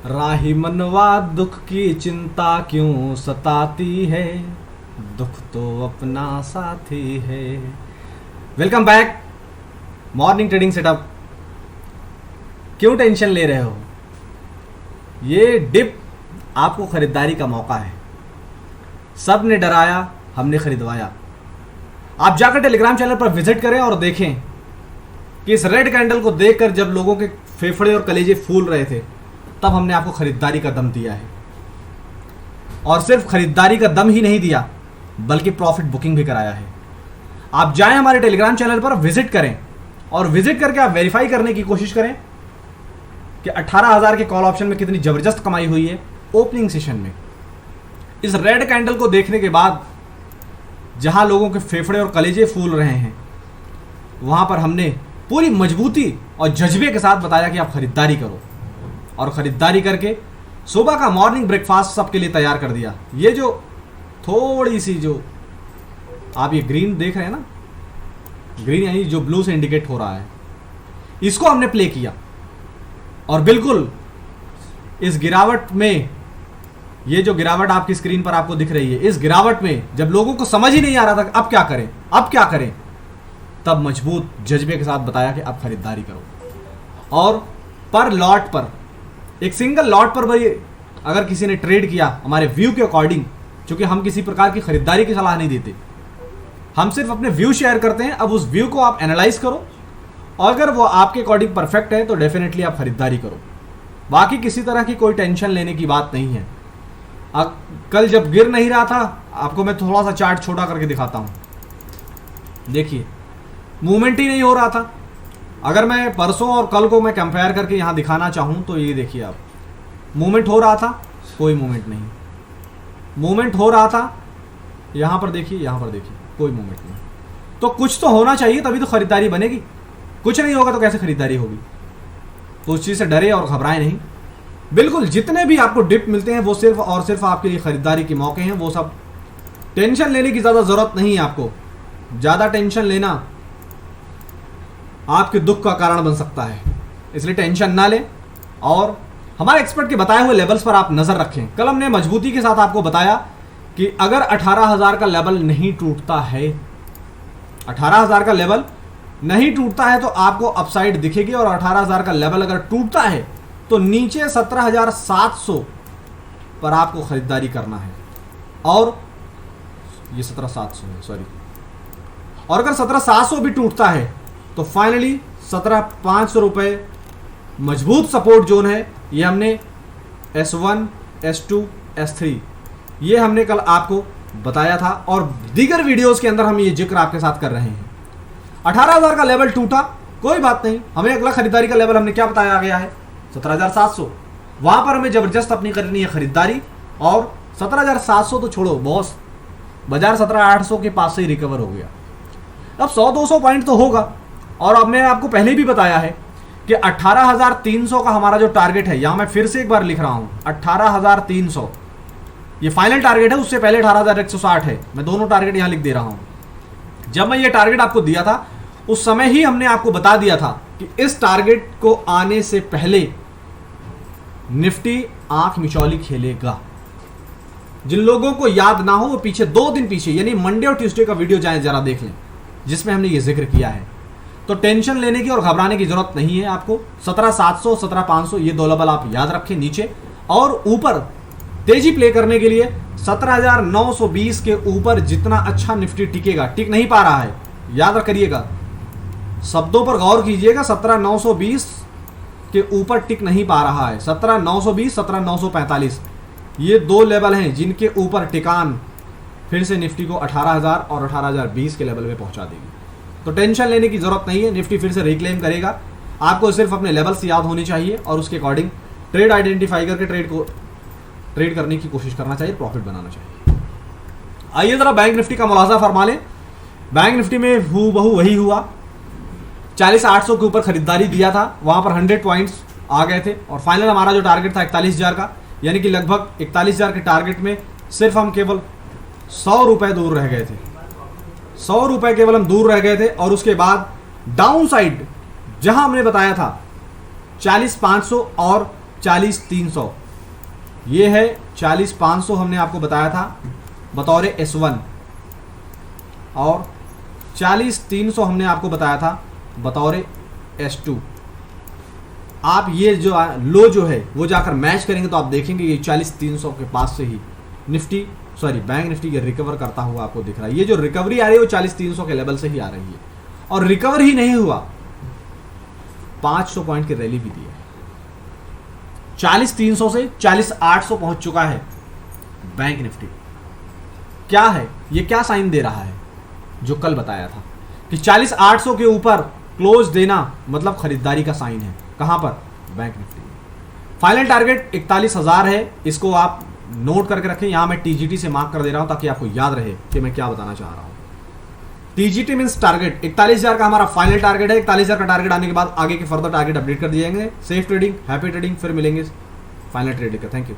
राही मनवा दुख की चिंता क्यों सताती है, दुख तो अपना साथी है। Welcome back morning trading setup. क्यों टेंशन ले रहे हो? ये डिप आपको खरीदारी का मौका है। सब ने डराया, हमने खरीदवाया। आप जाकर टेलीग्राम चैनल पर विजिट करें और देखें कि इस रेड कैंडल को देखकर जब लोगों के फेफड़े और कलेजे फूल रहे थे, तब हमने आपको खरीदारी का दम दिया है। और सिर्फ खरीदारी का दम ही नहीं दिया, बल्कि प्रॉफिट बुकिंग भी कराया है। आप जाएं हमारे टेलीग्राम चैनल पर, विजिट करें और विजिट करके आप वेरीफाई करने की कोशिश करें कि 18,000 के कॉल ऑप्शन में कितनी जबरदस्त कमाई हुई है ओपनिंग सेशन में। इस रेड कैंडल को देखने के बाद जहां लोगों के फेफड़े और कलेजे फूल रहे हैं, वहां पर हमने पूरी मजबूती और जज्बे के साथ बताया कि आप खरीदारी करो, और ख़रीदारी करके सुबह का मॉर्निंग ब्रेकफास्ट सबके लिए तैयार कर दिया। ये जो थोड़ी सी जो आप ये ग्रीन देख रहे हैं ना, ग्रीन यानी जो ब्लू से इंडिकेट हो रहा है, इसको हमने प्ले किया। और बिल्कुल इस गिरावट में, ये जो गिरावट आपकी स्क्रीन पर आपको दिख रही है, इस गिरावट में जब लोगों को समझ ही नहीं आ रहा था कि अब क्या करें, अब क्या करें, तब मजबूत जज्बे के साथ बताया कि आप खरीदारी करो। और पर लॉट पर, एक सिंगल लॉट पर भाई अगर किसी ने ट्रेड किया हमारे व्यू के अकॉर्डिंग, क्योंकि हम किसी प्रकार की खरीदारी की सलाह नहीं देते, हम सिर्फ अपने व्यू शेयर करते हैं। अब उस व्यू को आप एनालाइज करो, और अगर वो आपके अकॉर्डिंग परफेक्ट है तो डेफिनेटली आप खरीदारी करो। बाकी किसी तरह की कोई टेंशन लेने की बात नहीं है। कल जब गिर नहीं रहा था, आपको मैं थोड़ा सा चार्ट छोटा करके दिखाता हूं। देखिए, मूवमेंट ही नहीं हो रहा था। अगर मैं परसों और कल को मैं कंपेयर करके यहाँ दिखाना चाहूँ तो ये देखिए, आप मूवमेंट हो रहा था, कोई मूवमेंट नहीं। मूवमेंट हो रहा था, यहाँ पर देखिए, यहाँ पर देखिए, कोई मूवमेंट नहीं। तो कुछ तो होना चाहिए, तभी तो खरीदारी बनेगी। कुछ नहीं होगा तो कैसे खरीदारी होगी? तो उस चीज़ से डरे और घबराए नहीं। बिल्कुल जितने भी आपको डिप मिलते हैं वो सिर्फ और सिर्फ आपके लिए खरीदारी के मौके हैं। वो सब टेंशन लेने की ज़्यादा ज़रूरत नहीं है आपको। ज़्यादा टेंशन लेना आपके दुख का कारण बन सकता है, इसलिए टेंशन ना लें और हमारे एक्सपर्ट के बताए हुए लेवल्स पर आप नज़र रखें। कल हमने मजबूती के साथ आपको बताया कि अगर 18,000 का लेवल नहीं टूटता है, 18,000 का लेवल नहीं टूटता है तो आपको अपसाइड दिखेगी, और 18,000 का लेवल अगर टूटता है तो नीचे 17,700 पर आपको खरीदारी करना है। और ये 17,700 है, सॉरी। और अगर 17,700 भी टूटता है तो फाइनली 17,500 रुपये मजबूत सपोर्ट जोन है। ये हमने S1, S2, S3 ये हमने कल आपको बताया था, और दीगर वीडियोस के अंदर हम ये जिक्र आपके साथ कर रहे हैं। 18,000 का लेवल टूटा, कोई बात नहीं, हमें अगला खरीदारी का लेवल हमने क्या बताया गया है? 17,700। वहां पर हमें जबरदस्त अपनी करनी है खरीदारी। और 17,700 तो छोड़ो बॉस, बाजार 17,800 के पास से ही रिकवर हो गया। अब 100-200 पॉइंट तो होगा। और अब मैं आपको पहले भी बताया है कि 18,300 का हमारा जो टारगेट है, यहां मैं फिर से एक बार लिख रहा हूं, 18,300 ये फाइनल टारगेट है। उससे पहले 18,160 है। मैं दोनों टारगेट यहां लिख दे रहा हूं। जब मैं ये टारगेट आपको दिया था, उस समय ही हमने आपको बता दिया था कि इस टारगेट को आने से पहले निफ्टी आंख मिचौली खेलेगा। जिन लोगों को याद ना हो वो पीछे 2 दिन पीछे, यानी मंडे और ट्यूसडे का वीडियो जाए जरा देख लें, जिसमें हमने ये जिक्र किया है। तो टेंशन लेने की और घबराने की जरूरत नहीं है आपको। 17,700, 17,500 ये दो लेवल आप याद रखें नीचे, और ऊपर तेजी प्ले करने के लिए 17,920 के ऊपर जितना अच्छा निफ्टी टिकेगा, टिक नहीं पा रहा है, याद करिएगा, शब्दों पर गौर कीजिएगा। 17,920 के ऊपर टिक नहीं पा रहा है। 17,920, 17,945 ये दो लेवल हैं जिनके ऊपर टिकान फिर से निफ्टी को 18,000 और 18,020 के लेवल पे पहुंचा देगी। तो टेंशन लेने की जरूरत नहीं है, निफ्टी फिर से रिक्लेम करेगा। आपको सिर्फ अपने लेवल्स याद होनी चाहिए और उसके अकॉर्डिंग ट्रेड आइडेंटिफाई करके ट्रेड करने की कोशिश करना चाहिए, प्रॉफिट बनाना चाहिए। आइए जरा बैंक निफ्टी का मुलाजा फरमा लें। बैंक निफ्टी में हूबहू वही हुआ। 40,800 के ऊपर खरीदारी दिया था, वहां पर 100 पॉइंट्स आ गए थे, और फाइनल हमारा जो टारगेट था 41,000 का, यानी कि लगभग 41,000 के टारगेट में सिर्फ हम केवल 100 रुपए दूर रह गए थे। 100 रुपए केवल हम दूर रह गए थे। और उसके बाद डाउन साइड जहां हमने बताया था 40,500 और 40,300, ये है 40,500 हमने आपको बताया था बतौर S1, और 40,300 हमने आपको बताया था बतौर S2। आप ये जो लो जो है वो जाकर मैच करेंगे तो आप देखेंगे ये 40,300 के पास से ही निफ्टी बैंक निफ्टी ये रिकवर करता हुआ आपको दिख रहा है। ये जो रिकवरी आ रही है वो 40,300 के लेवल से ही आ रही है, और रिकवर ही नहीं हुआ, 500 पॉइंट की रैली भी दी है। 40,300 से 40,800 पहुंच चुका है बैंक निफ्टी। क्या है ये, क्या साइन दे रहा है? जो कल बताया था कि 40,800 के ऊपर क्लोज देना मतलब खरीदारी का साइन है। कहां पर? Bank Nifty. फाइनल टारगेट 41,000 है, इसको आप नोट करके रखें। यहां मैं टीजीटी से मार्क कर दे रहा हूं ताकि आपको याद रहे कि मैं क्या बताना चाह रहा हूं। टीजीटी मींस टारगेट 41,000 का हमारा फाइनल टारगेट है। 41,000 का टारगेट आने के बाद आगे के फर्दर टारगेट अपडेट कर दिए जाएंगे। सेफ ट्रेडिंग, हैप्पी ट्रेडिंग, फिर मिलेंगे फाइनल ट्रेडिंग का। Thank you.